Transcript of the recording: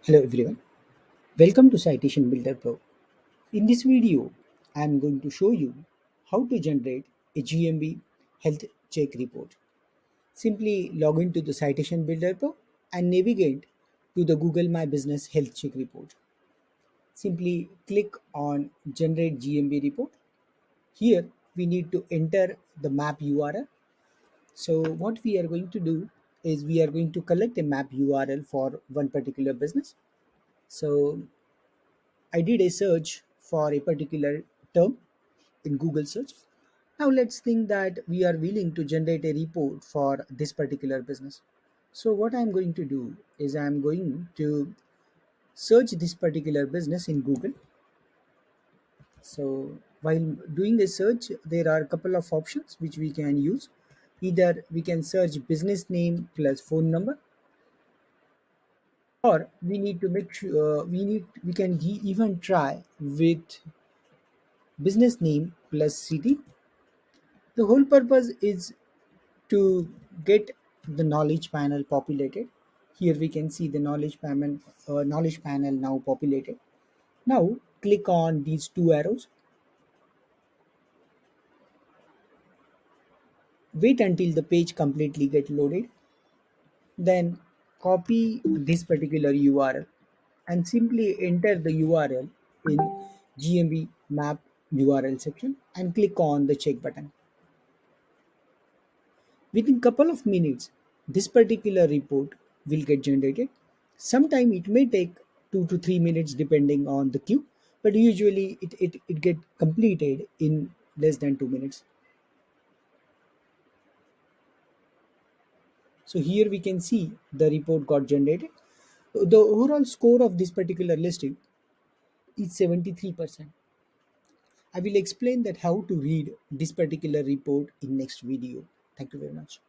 Hello everyone, welcome to Citation Builder Pro. In this video, I am going to show you how to generate a GMB Health Check report. Simply log into the Citation Builder Pro and navigate to the Google My Business Health Check report. Simply click on Generate GMB report. Here we need to enter the map URL. So what we are going to do is we are going to collect a map URL for one particular business. So I did a search for a particular term in Google search. Now let's think that we are willing to generate a report for this particular business. So what I'm going to do is I'm going to search this particular business in Google. So while doing a search, there are a couple of options which we can use. Either we can search business name plus phone number, or we need to make sure we can even try with business name plus city. The whole purpose is to get the knowledge panel populated. Here we can see the knowledge panel now populated. Now click on these two arrows. Wait until the page completely get loaded. Then copy this particular URL and simply enter the URL in GMB map URL section and click on the check button. Within couple of minutes, this particular report will get generated. Sometime it may take 2 to 3 minutes depending on the queue, but usually it get completed in less than 2 minutes. So here we can see the report got generated. The overall score of this particular listing is 73%. I will explain that how to read this particular report in next video. Thank you very much.